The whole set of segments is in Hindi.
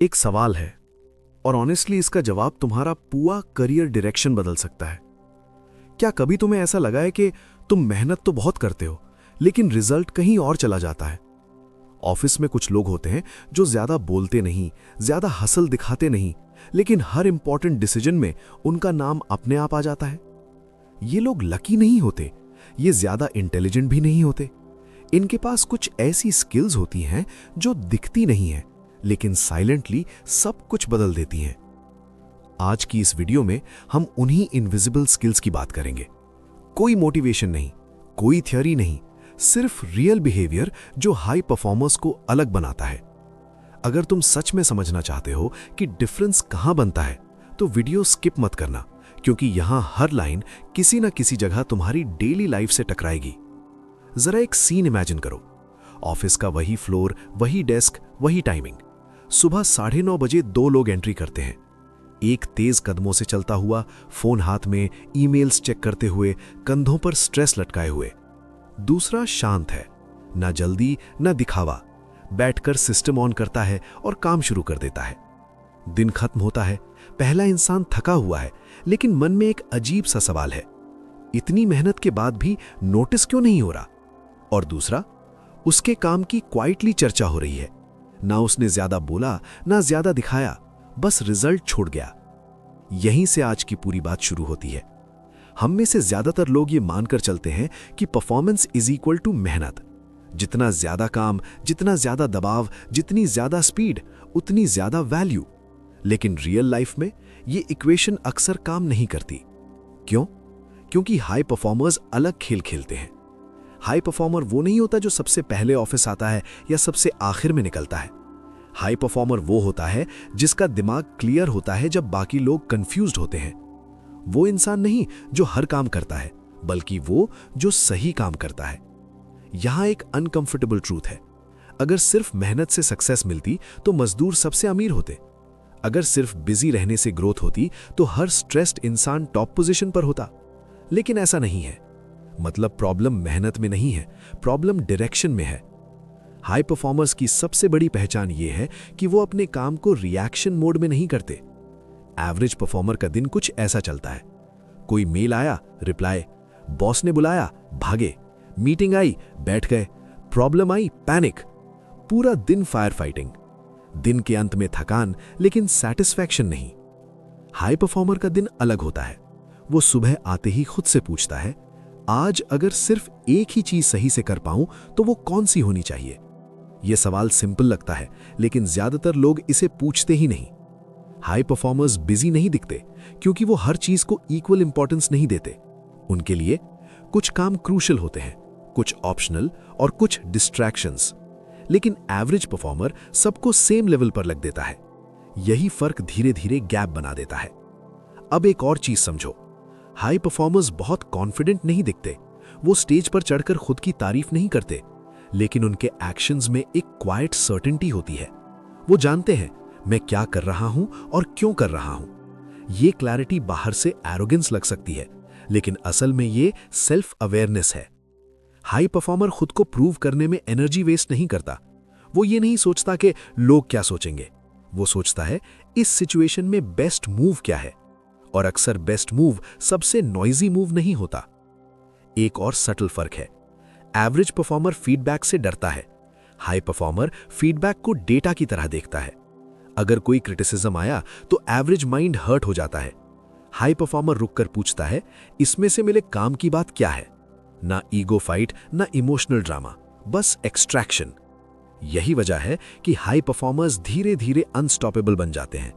एक सवाल है और ऑनेस्टली इसका जवाब तुम्हारा पूरा करियर डायरेक्शन बदल सकता है। क्या कभी तुम्हें ऐसा लगा है कि तुम मेहनत तो बहुत करते हो लेकिन रिजल्ट कहीं और चला जाता है? ऑफिस में कुछ लोग होते हैं जो ज्यादा बोलते नहीं, ज्यादा हसल दिखाते नहीं, लेकिन हर इंपॉर्टेंट डिसीजन में उनका नाम अपने आप आ जाता है। ये लोग लकी नहीं होते, ये ज्यादा इंटेलिजेंट भी नहीं होते। इनके पास कुछ ऐसी स्किल्स होती हैं जो दिखती नहीं हैं लेकिन साइलेंटली सब कुछ बदल देती हैं। आज की इस वीडियो में हम उन्हीं इनविजिबल स्किल्स की बात करेंगे। कोई मोटिवेशन नहीं, कोई थ्योरी नहीं, सिर्फ रियल बिहेवियर जो हाई परफॉर्मर्स को अलग बनाता है। अगर तुम सच में समझना चाहते हो कि डिफरेंस कहां बनता है तो वीडियो स्किप मत करना, क्योंकि यहां हर लाइन किसी ना किसी जगह तुम्हारी डेली लाइफ से टकराएगी। जरा एक सीन इमेजिन करो। ऑफिस का वही फ्लोर, वही डेस्क, वही टाइमिंग। सुबह 9:30 बजे दो लोग एंट्री करते हैं। एक तेज कदमों से चलता हुआ, फोन हाथ में, ईमेल्स चेक करते हुए, कंधों पर स्ट्रेस लटकाए हुए। दूसरा शांत है, ना जल्दी ना दिखावा, बैठकर सिस्टम ऑन करता है और काम शुरू कर देता है। दिन खत्म होता है, पहला इंसान थका हुआ है लेकिन मन में एक अजीब सा सवाल है, इतनी मेहनत के बाद भी नोटिस क्यों नहीं हो रहा? और दूसरा, उसके काम की क्वाइटली चर्चा हो रही है, ना उसने ज्यादा बोला ना ज्यादा दिखाया, बस रिजल्ट छोड़ गया। यहीं से आज की पूरी बात शुरू होती है। हम में से ज्यादातर लोग ये मानकर चलते हैं कि परफॉर्मेंस इज इक्वल टू मेहनत। जितना ज्यादा काम, जितना ज्यादा दबाव, जितनी ज्यादा स्पीड, उतनी ज्यादा वैल्यू। लेकिन रियल लाइफ में ये इक्वेशन अक्सर काम नहीं करती। क्यों? क्योंकि हाई परफॉर्मर्स अलग खेल खेलते हैं। हाई परफॉर्मर वो नहीं होता जो सबसे पहले ऑफिस आता है या सबसे आखिर में निकलता है। हाई परफॉर्मर वो होता है जिसका दिमाग क्लियर होता है जब बाकी लोग कंफ्यूज्ड होते हैं। वो इंसान नहीं जो हर काम करता है, बल्कि वो जो सही काम करता है। यहां एक अनकंफर्टेबल ट्रूथ है। अगर सिर्फ मेहनत से सक्सेस मिलती तो मजदूर सबसे अमीर होते। अगर सिर्फ बिजी रहने से ग्रोथ होती तो हर स्ट्रेस्ड इंसान टॉप पोजीशन पर होता। लेकिन ऐसा नहीं है। मतलब प्रॉब्लम मेहनत में नहीं है, प्रॉब्लम डायरेक्शन में है। हाई परफॉर्मर्स की सबसे बड़ी पहचान यह है कि वो अपने काम को रिएक्शन मोड में नहीं करते। एवरेज परफॉर्मर का दिन कुछ ऐसा चलता है। कोई मेल आया, रिप्लाई, बॉस ने बुलाया, भागे, मीटिंग आई, बैठ गए, प्रॉब्लम आई, पैनिक। पूरा दिन फायर फाइटिंग। दिन के अंत में थकान लेकिन सैटिस्फैक्शन नहीं। हाई परफॉर्मर का दिन अलग होता है। वो सुबह आते ही खुद से पूछता है, आज अगर सिर्फ एक ही चीज सही से कर पाऊं तो वो कौन सी होनी चाहिए? यह सवाल सिंपल लगता है लेकिन ज्यादातर लोग इसे पूछते ही नहीं। हाई परफॉर्मर्स बिजी नहीं दिखते क्योंकि वो हर चीज को इक्वल इंपॉर्टेंस नहीं देते। उनके लिए कुछ काम क्रूशियल होते हैं, कुछ ऑप्शनल और कुछ डिस्ट्रैक्शंस। लेकिन एवरेज परफॉर्मर सबको सेम लेवल पर लग देता है। यही फर्क धीरे धीरे गैप बना देता है। अब एक और चीज समझो, हाई परफॉर्मर्स बहुत कॉन्फिडेंट नहीं दिखते। वो स्टेज पर चढ़कर खुद की तारीफ नहीं करते, लेकिन उनके एक्शंस में एक क्वाइट सर्टेनिटी होती है। वो जानते हैं मैं क्या कर रहा हूं और क्यों कर रहा हूं। ये क्लैरिटी बाहर से एरोगेंस लग सकती है, लेकिन असल में ये सेल्फ अवेयरनेस है। हाई परफॉर्मर खुद को प्रूव करने में एनर्जी वेस्ट नहीं करता। वो ये नहीं सोचता कि लोग क्या सोचेंगे। वो सोचता है इस सिचुएशन में बेस्ट मूव क्या है। और अक्सर बेस्ट मूव सबसे नॉइजी मूव नहीं होता। एक और सटल फर्क है। एवरेज परफॉर्मर फीडबैक से डरता है। हाई परफॉर्मर फीडबैक को डेटा की तरह देखता है। अगर कोई क्रिटिसिज्म आया तो एवरेज माइंड हर्ट हो जाता है। हाई परफॉर्मर रुककर पूछता है, इसमें से मेरे काम की बात क्या है? ना ईगो फाइट, ना इमोशनल ड्रामा, बस एक्सट्रैक्शन। यही वजह है कि हाई परफॉर्मर्स धीरे धीरे अनस्टॉपेबल बन जाते हैं,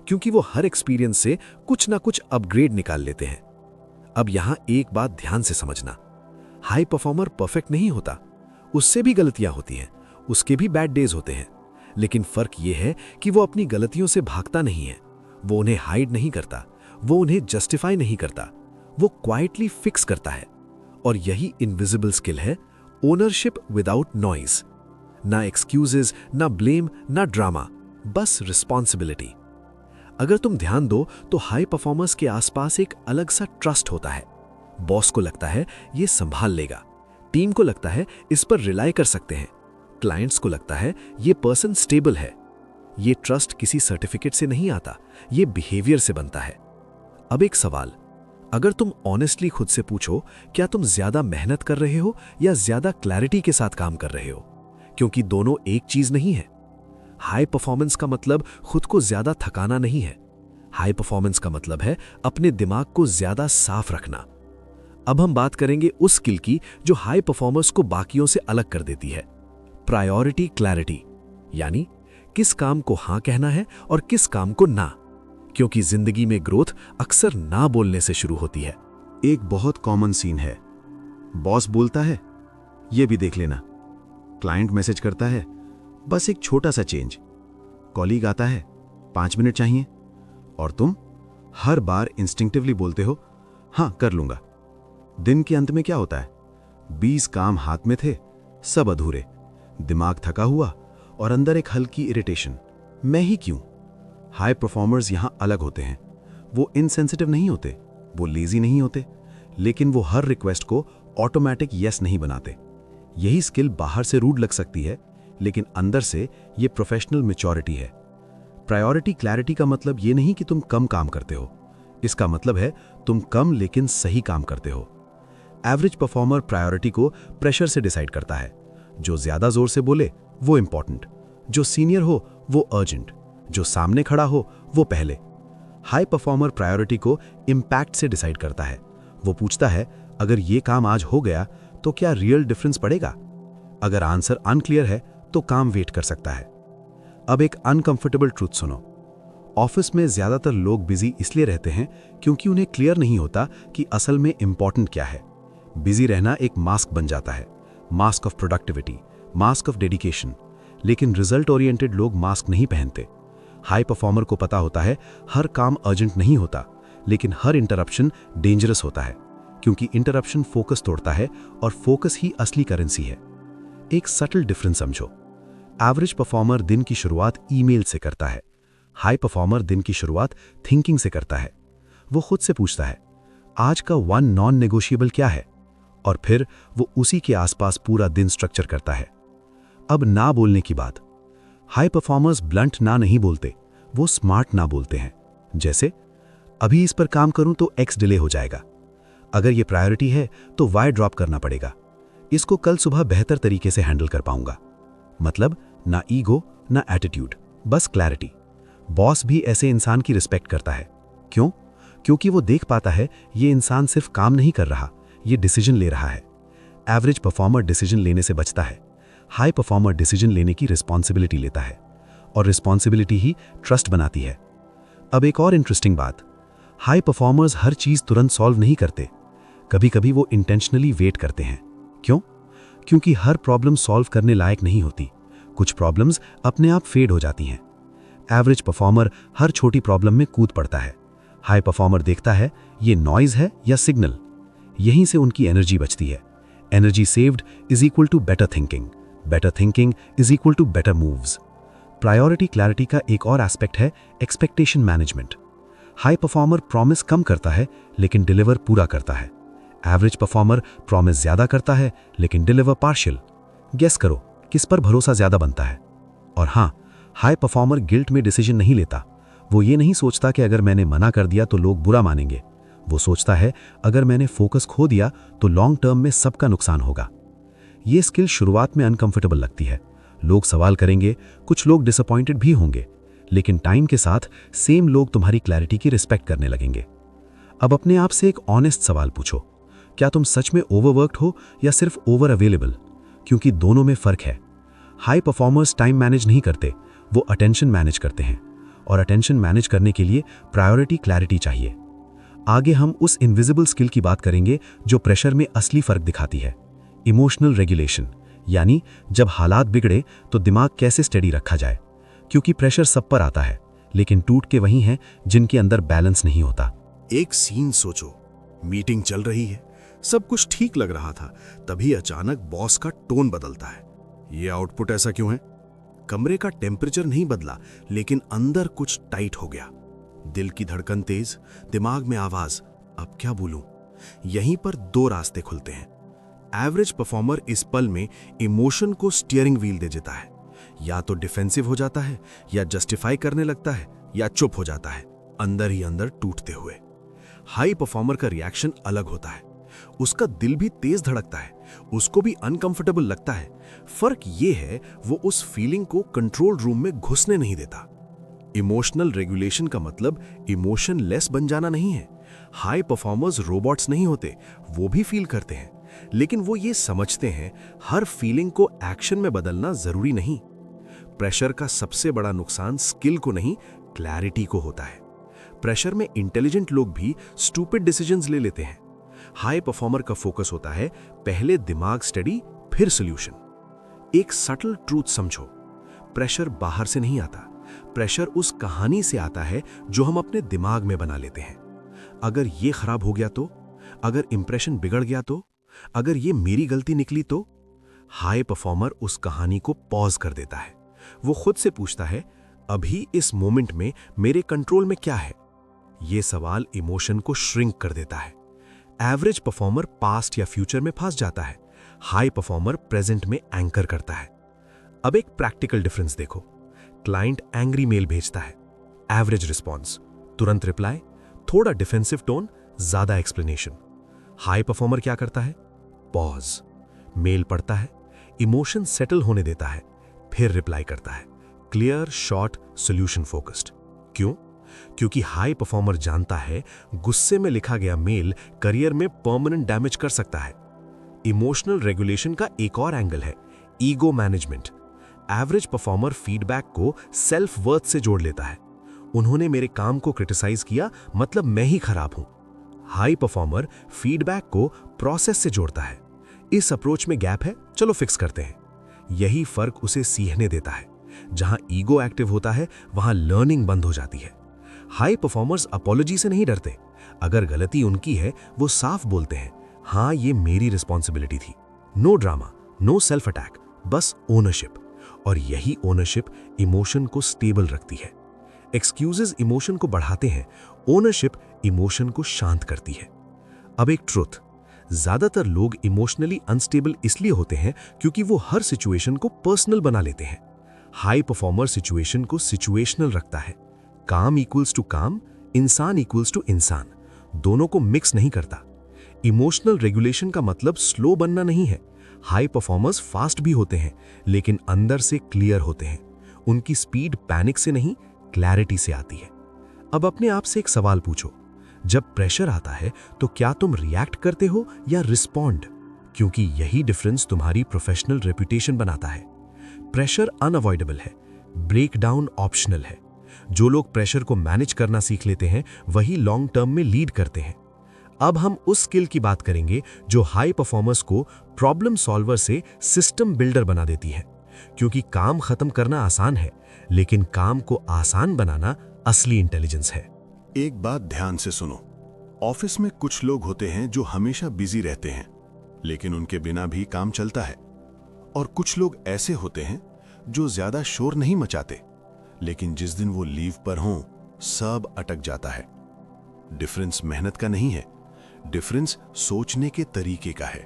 क्योंकि वो हर एक्सपीरियंस से कुछ ना कुछ अपग्रेड निकाल लेते हैं। अब यहां एक बात ध्यान से समझना, हाई परफॉर्मर परफेक्ट नहीं होता। उससे भी गलतियां होती हैं, उसके भी बैड डेज होते हैं। लेकिन फर्क यह है कि वो अपनी गलतियों से भागता नहीं है। वो उन्हें हाइड नहीं करता, वो उन्हें जस्टिफाई नहीं करता, वो क्वाइटली फिक्स करता है। और यही इनविजिबल स्किल है, ओनरशिप विदाउट नॉइज। ना एक्सक्यूजेस, ना ब्लेम, ना ड्रामा, बस रिस्पॉन्सिबिलिटी। अगर तुम ध्यान दो तो हाई परफॉर्मर्स के आसपास एक अलग सा ट्रस्ट होता है। बॉस को लगता है ये संभाल लेगा, टीम को लगता है इस पर रिलाई कर सकते हैं, क्लाइंट्स को लगता है ये पर्सन स्टेबल है। ये ट्रस्ट किसी सर्टिफिकेट से नहीं आता, ये बिहेवियर से बनता है। अब एक सवाल, अगर तुम ऑनेस्टली खुद से पूछो, क्या तुम ज्यादा मेहनत कर रहे हो या ज्यादा क्लैरिटी के साथ काम कर रहे हो? क्योंकि दोनों एक चीज नहीं है। हाई परफॉर्मेंस का मतलब खुद को ज्यादा थकाना नहीं है। हाई परफॉर्मेंस का मतलब है अपने दिमाग को ज्यादा साफ रखना। अब हम बात करेंगे उस स्किल की जो हाई परफॉर्मर्स को बाकियों से अलग कर देती है, प्रायोरिटी क्लैरिटी, यानी किस काम को हां कहना है और किस काम को ना, क्योंकि जिंदगी में ग्रोथ अक्सर ना बोलने से शुरू होती है। एक बहुत कॉमन सीन है, बॉस बोलता है ये भी देख लेना, क्लाइंट मैसेज करता है बस एक छोटा सा चेंज, कॉलीग आता है 5 मिनट चाहिए, और तुम हर बार इंस्टिंक्टिवली बोलते हो हां कर लूंगा। दिन के अंत में क्या होता है? 20 काम हाथ में थे, सब अधूरे, दिमाग थका हुआ और अंदर एक हल्की इरिटेशन, मैं ही क्यों? हाई परफॉर्मर्स यहां अलग होते हैं। वो इनसेंसिटिव नहीं होते, वो लेजी नहीं होते, लेकिन वो हर रिक्वेस्ट को ऑटोमेटिक यस नहीं बनाते। यही स्किल बाहर से रूड लग सकती है, लेकिन अंदर से ये प्रोफेशनल मैच्योरिटी है। प्रायोरिटी क्लैरिटी का मतलब ये नहीं कि तुम कम काम करते हो, इसका मतलब है तुम कम लेकिन सही काम करते हो। एवरेज परफॉर्मर प्रायोरिटी को प्रेशर से डिसाइड करता है। जो ज्यादा जोर से बोले वो इंपॉर्टेंट, जो सीनियर हो वो अर्जेंट, जो सामने खड़ा हो वो पहले। हाई परफॉर्मर प्रायोरिटी को इंपैक्ट से डिसाइड करता है। वो पूछता है अगर ये काम आज हो गया तो क्या रियल डिफरेंस पड़ेगा? अगर आंसर अनक्लियर है तो काम वेट कर सकता है। अब एक अनकंफर्टेबल ट्रूथ सुनो, ऑफिस में ज्यादातर लोग बिजी इसलिए रहते हैं क्योंकि उन्हें क्लियर नहीं होता कि असल में इंपॉर्टेंट क्या है। बिजी रहना एक मास्क बन जाता है, mask of productivity, mask of dedication, लेकिन रिजल्ट ओरिएंटेड लोग मास्क नहीं पहनते। हाई परफॉर्मर को पता होता है हर काम अर्जेंट नहीं होता, लेकिन हर इंटरप्शन डेंजरस होता है, क्योंकि इंटरप्शन फोकस तोड़ता है और फोकस ही असली करेंसी है। एक सटल डिफरेंस समझो, एवरेज परफॉर्मर दिन की शुरुआत ईमेल से करता है, हाई परफॉर्मर दिन की शुरुआत थिंकिंग से करता है। वो खुद से पूछता है आज का वन नॉन नेगोशिएबल क्या है, और फिर वो उसी के आसपास पूरा दिन स्ट्रक्चर करता है। अब ना बोलने की बात, हाई परफॉर्मर्स ब्लंट ना नहीं बोलते, वो स्मार्ट ना बोलते हैं। जैसे अभी इस पर काम करूं तो एक्स डिले हो जाएगा, अगर ये प्रायोरिटी है तो वाई ड्रॉप करना पड़ेगा, इसको कल सुबह बेहतर तरीके से हैंडल कर पाऊंगा। मतलब ना ईगो ना एटीट्यूड, बस क्लैरिटी। बॉस भी ऐसे इंसान की रिस्पेक्ट करता है। क्यों? क्योंकि वो देख पाता है ये इंसान सिर्फ काम नहीं कर रहा, ये डिसीजन ले रहा है। एवरेज परफॉर्मर डिसीजन लेने से बचता है, हाई परफॉर्मर डिसीजन लेने की रिस्पॉन्सिबिलिटी लेता है, और रिस्पॉन्सिबिलिटी ही ट्रस्ट बनाती है। अब एक और इंटरेस्टिंग बात, हाई परफॉर्मर्स हर चीज तुरंत सॉल्व नहीं करते, कभी कभी वो इंटेंशनली वेट करते हैं। क्यों? क्योंकि हर प्रॉब्लम सॉल्व करने लायक नहीं होती, कुछ प्रॉब्लम्स अपने आप फेड हो जाती हैं। एवरेज परफॉर्मर हर छोटी प्रॉब्लम में कूद पड़ता है, हाई परफॉर्मर देखता है ये नॉइज है या सिग्नल, यहीं से उनकी एनर्जी बचती है। Energy saved is equal to better thinking, better thinking is equal to better moves. Priority clarity का एक और एस्पेक्ट है expectation management. High performer promise कम करता है लेकिन डिलीवर पूरा करता है, एवरेज परफॉर्मर प्रॉमिस ज्यादा करता है लेकिन डिलीवर पार्शियल। गेस करो किस पर भरोसा ज्यादा बनता है? और हाँ, हाई परफॉर्मर गिल्ट में डिसीजन नहीं लेता। वो ये नहीं सोचता कि अगर मैंने मना कर दिया तो लोग बुरा मानेंगे, वो सोचता है अगर मैंने फोकस खो दिया तो लॉन्ग टर्म में सबका नुकसान होगा। ये स्किल शुरुआत में अनकंफर्टेबल लगती है, लोग सवाल करेंगे, कुछ लोग डिसअपॉइंटेड भी होंगे, लेकिन टाइम के साथ सेम लोग तुम्हारी क्लैरिटी की रिस्पेक्ट करने लगेंगे। अब अपने आप से एक ऑनेस्ट सवाल पूछो, क्या तुम सच में ओवरवर्क्ड हो या सिर्फ ओवर अवेलेबल? क्योंकि दोनों में फर्क है। हाई परफॉर्मर्स टाइम मैनेज नहीं करते, वो अटेंशन मैनेज करते हैं, और अटेंशन मैनेज करने के लिए प्रायोरिटी क्लैरिटी चाहिए। आगे हम उस इनविजिबल स्किल की बात करेंगे जो प्रेशर में असली फर्क दिखाती है, इमोशनल रेगुलेशन, यानी जब हालात बिगड़े तो दिमाग कैसे स्टेडी रखा जाए। क्योंकि प्रेशर सब पर आता है, लेकिन टूट के वही हैं जिनके अंदर बैलेंस नहीं होता। एक सीन सोचो, मीटिंग चल रही है, सब कुछ ठीक लग रहा था, तभी अचानक बॉस का टोन बदलता है। ये आउटपुट ऐसा क्यों है? कमरे का टेम्परेचर नहीं बदला, लेकिन अंदर कुछ टाइट हो गया। दिल की धड़कन तेज, दिमाग में आवाज, अब क्या बोलूं? यहीं पर दो रास्ते खुलते हैं। एवरेज परफॉर्मर इस पल में इमोशन को स्टीयरिंग व्हील दे देता है, या तो डिफेंसिव हो जाता है, या जस्टिफाई करने लगता है, या चुप हो जाता है, अंदर ही अंदर टूटते हुए। हाई परफॉर्मर का रिएक्शन अलग होता है। उसका दिल भी तेज धड़कता है, उसको भी अनकंफर्टेबल लगता है। फर्क ये है, वो उस फीलिंग को कंट्रोल रूम में घुसने नहीं देता। इमोशनल रेगुलेशन का मतलब इमोशन लेस बन जाना नहीं है। हाई परफॉर्मर्स रोबोट्स नहीं होते, वो भी फील करते हैं, लेकिन वो ये समझते हैं हर फीलिंग को एक्शन में बदलना जरूरी नहीं। प्रेशर का सबसे बड़ा नुकसान स्किल को नहीं, क्लैरिटी को होता है। प्रेशर में इंटेलिजेंट लोग भी स्टूपिड डिसीजंस ले लेते हैं। हाई परफॉर्मर का फोकस होता है पहले दिमाग स्टडी, फिर सॉल्यूशन। एक सटल ट्रूथ समझो, प्रेशर बाहर से नहीं आता, प्रेशर उस कहानी से आता है जो हम अपने दिमाग में बना लेते हैं। अगर ये खराब हो गया तो, अगर इंप्रेशन बिगड़ गया तो, अगर ये मेरी गलती निकली तो। हाई परफॉर्मर उस कहानी को पॉज कर देता है। वो खुद से पूछता है, अभी इस मोमेंट में मेरे कंट्रोल में क्या है? ये सवाल इमोशन को श्रिंक कर देता है। एवरेज परफॉर्मर पास्ट या फ्यूचर में फंस जाता है, हाई परफॉर्मर प्रेजेंट में एंकर करता है। अब एक प्रैक्टिकल डिफरेंस देखो। क्लाइंट एंग्री मेल भेजता है, एवरेज रिस्पॉन्स तुरंत रिप्लाई, थोड़ा डिफेंसिव टोन, ज्यादा एक्सप्लेनेशन। हाई परफॉर्मर क्या करता है? पॉज, मेल पढ़ता है, इमोशन सेटल होने देता है, फिर रिप्लाई करता है, क्लियर, शॉर्ट, सॉल्यूशन फोकस्ड। क्यों? क्योंकि हाई परफॉर्मर जानता है गुस्से में लिखा गया मेल करियर में परमानेंट डैमेज कर सकता है। इमोशनल रेगुलेशन का एक और एंगल है ego management. Average performer feedback को सेल्फ वर्थ से जोड़ लेता है। उन्होंने मेरे काम को क्रिटिसाइज किया, मतलब मैं ही खराब हूं। हाई परफॉर्मर फीडबैक को प्रोसेस से जोड़ता है। इस अप्रोच में गैप है, चलो फिक्स करते हैं। यही फर्क उसे सीखने देता है। जहां ईगो एक्टिव होता है, वहां लर्निंग बंद हो जाती है। हाई परफॉर्मर्स अपॉलॉजी से नहीं डरते। अगर गलती उनकी है, वो साफ बोलते हैं, हाँ ये मेरी रिस्पॉन्सिबिलिटी थी। No drama, no self attack, बस ओनरशिप। और यही ओनरशिप इमोशन को स्टेबल रखती है। एक्सक्यूजेस इमोशन को बढ़ाते हैं, ओनरशिप इमोशन को शांत करती है। अब एक ट्रुथ, ज्यादातर लोग इमोशनली अनस्टेबल इसलिए होते हैं क्योंकि वो हर सिचुएशन को पर्सनल बना लेते हैं। हाई परफॉर्मर सिचुएशन को सिचुएशनल रखता है। काम इक्वल्स टू काम, इंसान इक्वल्स टू इंसान, दोनों को मिक्स नहीं करता। इमोशनल रेगुलेशन का मतलब स्लो बनना नहीं है। हाई परफॉर्मर्स फास्ट भी होते हैं, लेकिन अंदर से क्लियर होते हैं। उनकी स्पीड पैनिक से नहीं, क्लैरिटी से आती है। अब अपने आप से एक सवाल पूछो, जब प्रेशर आता है तो क्या तुम रिएक्ट करते हो या रिस्पॉन्ड? क्योंकि यही डिफरेंस तुम्हारी प्रोफेशनल रेपुटेशन बनाता है। प्रेशर अनअवॉइडेबल है, ब्रेक डाउन ऑप्शनल है। जो लोग प्रेशर को मैनेज करना सीख लेते हैं, वही लॉन्ग टर्म में लीड करते हैं। अब हम उस स्किल की बात करेंगे जो हाई परफॉर्मर्स को प्रॉब्लम सॉल्वर से सिस्टम बिल्डर बना देती है। क्योंकि काम खत्म करना आसान है, लेकिन काम को आसान बनाना असली इंटेलिजेंस है। एक बात ध्यान से सुनो, ऑफिस में कुछ लोग होते हैं जो हमेशा बिजी रहते हैं, लेकिन उनके बिना भी काम चलता है। और कुछ लोग ऐसे होते हैं जो ज्यादा शोर नहीं मचाते, लेकिन जिस दिन वो लीव पर हों, सब अटक जाता है। डिफरेंस मेहनत का नहीं है, डिफरेंस सोचने के तरीके का है।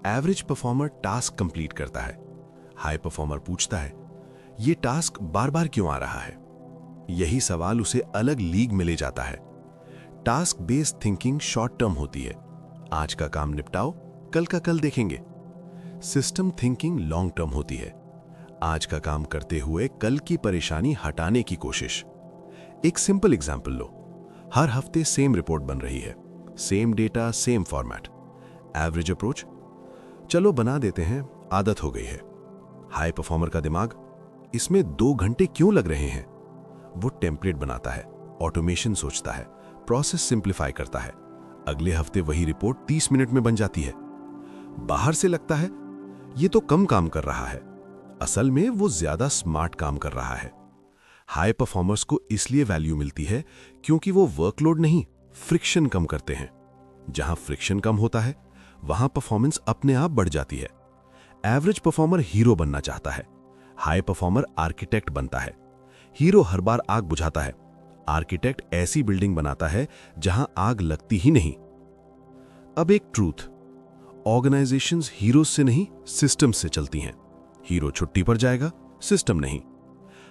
एवरेज परफॉर्मर टास्क कंप्लीट करता है, हाई परफॉर्मर पूछता है, ये टास्क बार बार क्यों आ रहा है? यही सवाल उसे अलग लीग में ले जाता है। Task based thinking short term होती है, आज का काम निपटाओ, कल का कल देखेंगे। सिस्टम थिंकिंग लॉन्ग टर्म होती है, आज का काम करते हुए कल की परेशानी हटाने की कोशिश। एक सिंपल एग्जांपल लो, हर हफ्ते सेम रिपोर्ट बन रही है, same data, same format. Average approach, चलो बना देते हैं, आदत हो गई है। हाई परफॉर्मर का दिमाग, इसमें 2 घंटे क्यों लग रहे हैं? वो टेम्पलेट बनाता है, ऑटोमेशन सोचता है, प्रोसेस सिंप्लीफाई करता है। अगले हफ्ते वही रिपोर्ट 30 मिनट में बन जाती है। बाहर से लगता है ये तो कम काम कर रहा है, असल में वो ज्यादा स्मार्ट काम कर रहा है। हाई परफॉर्मर्स को इसलिए वैल्यू मिलती है क्योंकि वो वर्कलोड नहीं, फ्रिक्शन कम करते हैं। जहां फ्रिक्शन कम होता है, वहां परफॉर्मेंस अपने आप बढ़ जाती है। एवरेज परफॉर्मर हीरो बनना चाहता है, हाई परफॉर्मर आर्किटेक्ट बनता है। हीरो हर बार आग बुझाता है, आर्किटेक्ट ऐसी बिल्डिंग बनाता है जहां आग लगती ही नहीं। अब एक ट्रूथ, ऑर्गेनाइजेशंस हीरोज से नहीं, सिस्टम्स से चलती हैं। हीरो छुट्टी पर जाएगा, सिस्टम नहीं।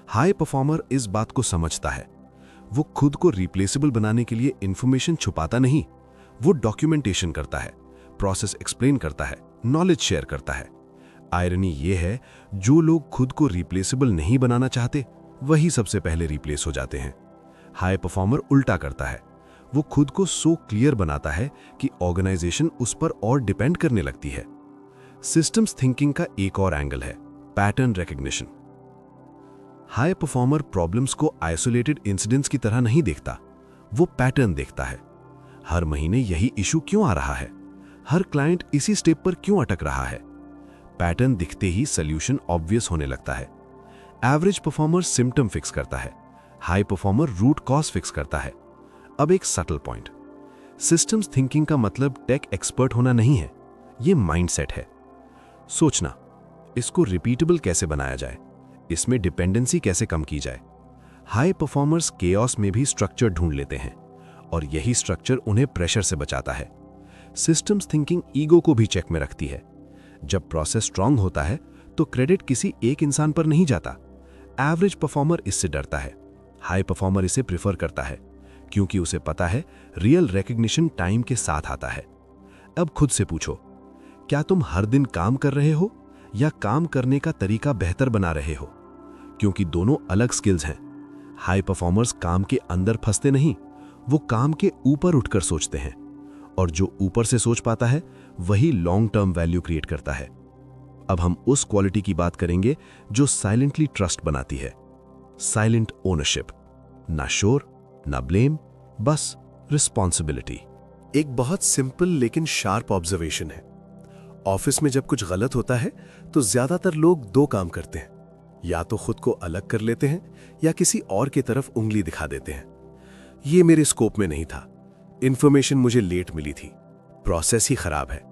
हाई परफॉर्मर इस बात को समझता है। वो खुद को रिप्लेसेबल बनाने के लिए इंफॉर्मेशन छुपाता नहीं, वो डॉक्यूमेंटेशन करता है, प्रोसेस एक्सप्लेन करता है, नॉलेज शेयर करता है। आयरनी ये है, जो लोग खुद को रिप्लेसेबल नहीं बनाना चाहते वही सबसे पहले रिप्लेस हो जाते हैं। हाई परफॉर्मर उल्टा करता है, वो खुद को सो क्लियर बनाता है कि ऑर्गेनाइजेशन उस पर और डिपेंड करने लगती है। सिस्टम्स थिंकिंग का एक और एंगल है pattern recognition. High performer problems को आइसोलेटेड इंसिडेंट्स की तरह नहीं देखता, वो पैटर्न देखता है। हर महीने यही इशू क्यों आ रहा है, हर क्लाइंट इसी स्टेप पर क्यों अटक रहा है। पैटर्न दिखते ही सॉल्यूशन ऑब्वियस होने लगता है। एवरेज परफॉर्मर सिम्टम फिक्स करता है, high performer root cause fix करता है। अब एक सटल पॉइंट, सिस्टम्स थिंकिंग का मतलब टेक एक्सपर्ट होना नहीं है, ये माइंडसेट है। सोचना, इसको रिपीटेबल कैसे बनाया जाए, इसमें डिपेंडेंसी कैसे कम की जाए। हाई परफॉर्मर्स केओस में भी स्ट्रक्चर ढूंढ लेते हैं और यही स्ट्रक्चर उन्हें प्रेशर से बचाता है। सिस्टम्स थिंकिंग ईगो को भी चेक में रखती है। जब प्रोसेस स्ट्रांग होता है तो क्रेडिट किसी एक इंसान पर नहीं जाता। एवरेज परफॉर्मर इससे डरता है, हाई परफॉर्मर इसे प्रिफर करता है, क्योंकि उसे पता है रियल रिकग्निशन टाइम के साथ आता है। अब खुद से पूछो, क्या तुम हर दिन काम कर रहे हो या काम करने का तरीका बेहतर बना रहे हो? क्योंकि दोनों अलग स्किल्स हैं। हाई परफॉर्मर्स काम के अंदर फंसते नहीं, वो काम के ऊपर उठकर सोचते हैं, और जो ऊपर से सोच पाता है वही लॉन्ग टर्म वैल्यू क्रिएट करता है। अब हम उस क्वालिटी की बात करेंगे जो साइलेंटली ट्रस्ट बनाती है। साइलेंट ओनरशिप, ना शोर ना ब्लेम, बस रिस्पॉन्सिबिलिटी। एक बहुत सिंपल लेकिन शार्प ऑब्जर्वेशन है। ऑफिस में जब कुछ गलत होता है तो ज्यादातर लोग दो काम करते हैं, या तो खुद को अलग कर लेते हैं या किसी और की तरफ उंगली दिखा देते हैं। ये मेरे स्कोप में नहीं था, इंफॉर्मेशन मुझे लेट मिली थी, प्रोसेस ही खराब है।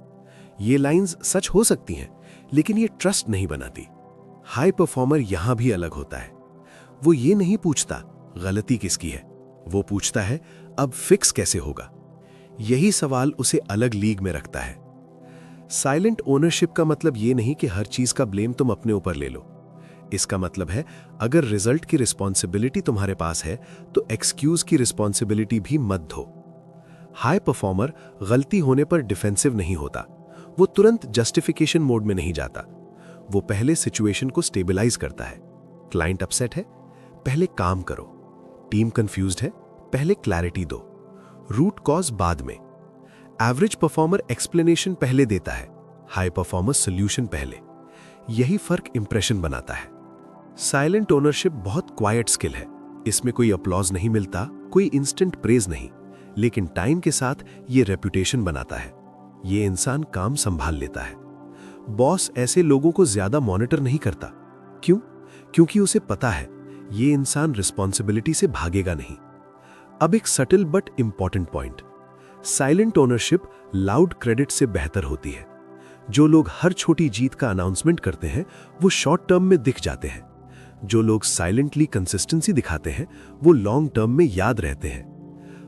ये लाइंस सच हो सकती हैं, लेकिन ये ट्रस्ट नहीं बनाती। हाई परफॉर्मर यहां भी अलग होता है। वो ये नहीं पूछता गलती किसकी है, वो पूछता है अब फिक्स कैसे होगा। यही सवाल उसे अलग लीग में रखता है। साइलेंट ओनरशिप का मतलब ये नहीं कि हर चीज का ब्लेम तुम अपने ऊपर ले लो। इसका मतलब है अगर रिजल्ट की रिस्पॉन्सिबिलिटी तुम्हारे पास है तो एक्सक्यूज की रिस्पॉन्सिबिलिटी भी मत दो। हाई परफॉर्मर गलती होने पर डिफेंसिव नहीं होता, वो तुरंत जस्टिफिकेशन मोड में नहीं जाता। वो पहले सिचुएशन को स्टेबलाइज करता है। क्लाइंट अपसेट है, पहले काम करो। टीम कंफ्यूज्ड है, पहले क्लैरिटी दो। रूट कॉज बाद में। एवरेज परफॉर्मर एक्सप्लेनेशन पहले देता है, हाई परफॉर्मर सोल्यूशन पहले। यही फर्क इंप्रेशन बनाता है। साइलेंट ओनरशिप बहुत क्वाइट स्किल है। इसमें कोई अपलॉज नहीं मिलता, कोई इंस्टेंट प्रेज नहीं, लेकिन टाइम के साथ ये रेपुटेशन बनाता है। ये इंसान काम संभाल लेता है। बॉस ऐसे लोगों को ज्यादा मॉनिटर नहीं करता। क्यों? क्योंकि उसे पता है ये इंसान रिस्पॉन्सिबिलिटी से भागेगा नहीं। अब एक subtle but important point, silent ownership loud credit से बेहतर होती है। जो लोग हर छोटी जीत का अनाउंसमेंट करते हैं वो शॉर्ट टर्म में दिख जाते हैं। जो लोग साइलेंटली कंसिस्टेंसी दिखाते हैं वो लॉन्ग टर्म में याद रहते हैं।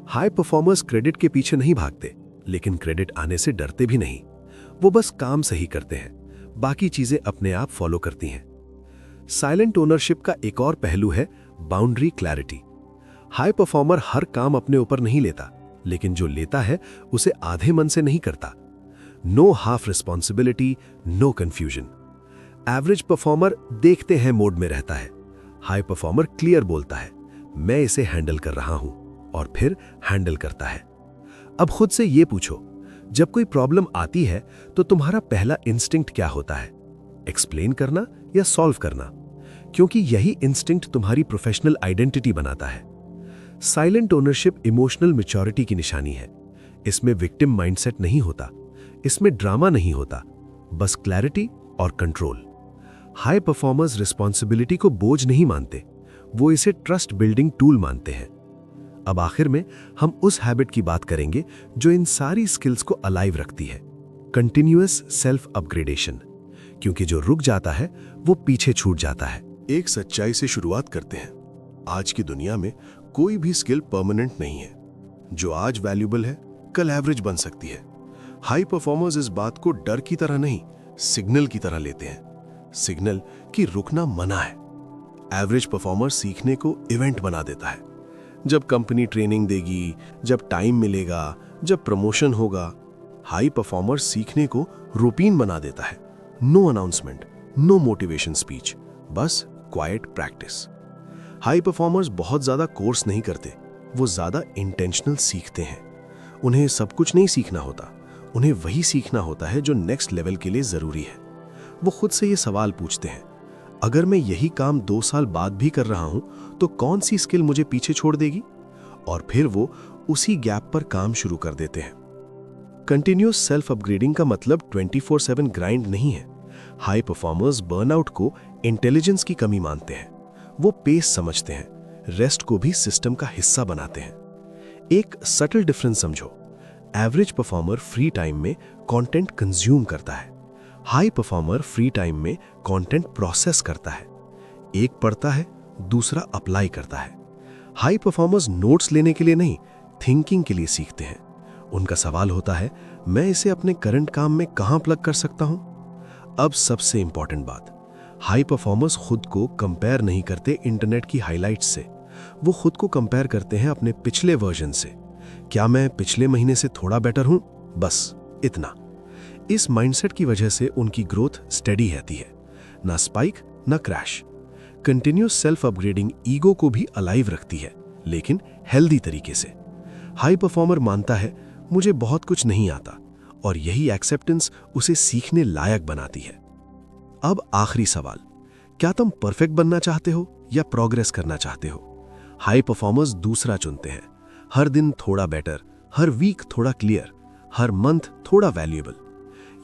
हाई परफॉर्मर्स क्रेडिट के पीछे नहीं भागते, लेकिन क्रेडिट आने से डरते भी नहीं। वो बस काम सही करते हैं, बाकी चीजें अपने आप फॉलो करती हैं। साइलेंट ओनरशिप का एक और पहलू है बाउंड्री क्लैरिटी। हाई परफॉर्मर हर काम अपने ऊपर नहीं लेता, लेकिन जो लेता है उसे आधे मन से नहीं करता। No half responsibility, no confusion. Average performer देखते हैं मोड में रहता है, हाई परफॉर्मर क्लियर बोलता है मैं इसे हैंडल कर रहा हूं, और फिर हैंडल करता है। अब खुद से ये पूछो, जब कोई प्रॉब्लम आती है तो तुम्हारा पहला इंस्टिंक्ट क्या होता है? एक्सप्लेन करना या सॉल्व करना? क्योंकि यही इंस्टिंक्ट तुम्हारी प्रोफेशनल आइडेंटिटी बनाता है। साइलेंट ओनरशिप इमोशनल मैच्योरिटी की निशानी है। इसमें विक्टिम माइंडसेट नहीं होता, इसमें ड्रामा नहीं होता, बस क्लैरिटी और कंट्रोल। हाई परफॉर्मर्स रिस्पॉन्सिबिलिटी को बोझ नहीं मानते, वो इसे ट्रस्ट बिल्डिंग टूल मानते हैं। अब आखिर में हम उस हैबिट की बात करेंगे जो इन सारी स्किल्स को अलाइव रखती है, कंटिन्यूअस सेल्फ अपग्रेडेशन। क्योंकि जो रुक जाता है वो पीछे छूट जाता है। एक सच्चाई से शुरुआत करते हैं। आज की दुनिया में कोई भी स्किल परमानेंट नहीं है। जो आज वैल्यूबल है कल एवरेज बन सकती है। हाई परफॉर्मर्स इस बात को डर की तरह नहीं, सिग्नल की तरह लेते हैं। सिग्नल कि रुकना मना है। एवरेज परफॉर्मर सीखने को इवेंट बना देता है। जब कंपनी ट्रेनिंग देगी, जब टाइम मिलेगा, जब प्रमोशन होगा। हाई परफॉर्मर सीखने को रूटीन बना देता है। No announcement, no motivation speech, बस क्वाइट प्रैक्टिस। हाई परफॉर्मर्स बहुत ज्यादा कोर्स नहीं करते, वो ज्यादा इंटेंशनल सीखते हैं। उन्हें सब कुछ नहीं सीखना होता, उन्हें वही सीखना होता है जो नेक्स्ट लेवल के लिए जरूरी है। वो खुद से ये सवाल पूछते हैं, अगर मैं यही काम 2 साल बाद भी कर रहा हूं तो कौन सी स्किल मुझे पीछे छोड़ देगी? और फिर वो उसी गैप पर काम शुरू कर देते हैं। कंटिन्यूअस सेल्फ अपग्रेडिंग का मतलब 24/7 ग्राइंड नहीं है। हाई परफॉर्मर्स बर्नआउट को इंटेलिजेंस की कमी मानते हैं। वो पेस समझते हैं, रेस्ट को भी सिस्टम का हिस्सा बनाते हैं। एक सटल डिफरेंस समझो। एवरेज परफॉर्मर फ्री टाइम में कंटेंट कंज्यूम करता है, हाई परफॉर्मर फ्री टाइम में कंटेंट प्रोसेस करता है। एक पढ़ता है, दूसरा अप्लाई करता है। हाई परफॉर्मर्स नोट्स लेने के लिए नहीं, थिंकिंग के लिए सीखते हैं। उनका सवाल होता है, मैं इसे अपने करंट काम में कहां प्लग कर सकता हूं? अब सबसे इंपॉर्टेंट बात, हाई परफॉर्मर्स खुद को कंपेयर नहीं करते इंटरनेट की हाइलाइट्स से। वो खुद को कंपेयर करते हैं अपने पिछले वर्जन से। क्या मैं पिछले महीने से थोड़ा बेटर हूं? बस इतना। इस माइंडसेट की वजह से उनकी ग्रोथ स्टेडी रहती है, ना स्पाइक ना crash. Continuous self upgrading ego को भी अलाइव रखती है, लेकिन हेल्दी तरीके से। हाई परफॉर्मर मानता है, मुझे बहुत कुछ नहीं आता, और यही एक्सेप्टेंस उसे सीखने लायक बनाती है। अब आखिरी सवाल, क्या तुम परफेक्ट बनना चाहते हो या प्रोग्रेस करना चाहते हो? हाई परफॉर्मर्स दूसरा चुनते हैं। हर दिन थोड़ा बेटर, हर वीक थोड़ा क्लियर, हर मंथ थोड़ा वैल्यूएबल।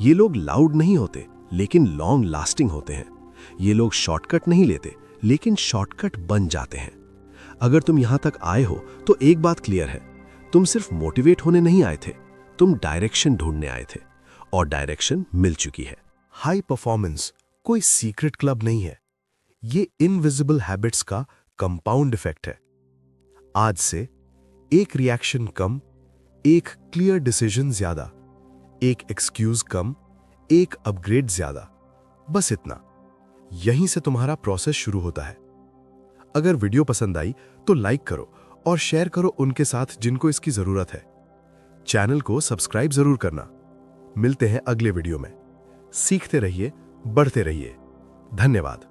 ये लोग लाउड नहीं होते, लेकिन लॉन्ग लास्टिंग होते हैं। ये लोग शॉर्टकट नहीं लेते, लेकिन शॉर्टकट बन जाते हैं। अगर तुम यहां तक आए हो तो एक बात क्लियर है, तुम सिर्फ मोटिवेट होने नहीं आए थे, तुम डायरेक्शन ढूंढने आए थे, और डायरेक्शन मिल चुकी है। हाई परफॉर्मेंस कोई सीक्रेट क्लब नहीं है, ये इनविजिबल हैबिट्स का कंपाउंड इफेक्ट है। आज से एक रिएक्शन कम, एक क्लियर डिसीजन ज्यादा, एक एक्सक्यूज कम, एक अपग्रेड ज्यादा, बस इतना। यहीं से तुम्हारा प्रोसेस शुरू होता है। अगर वीडियो पसंद आई तो लाइक करो और शेयर करो उनके साथ जिनको इसकी जरूरत है। चैनल को सब्सक्राइब जरूर करना। मिलते हैं अगले वीडियो में। सीखते रहिए, बढ़ते रहिए। धन्यवाद।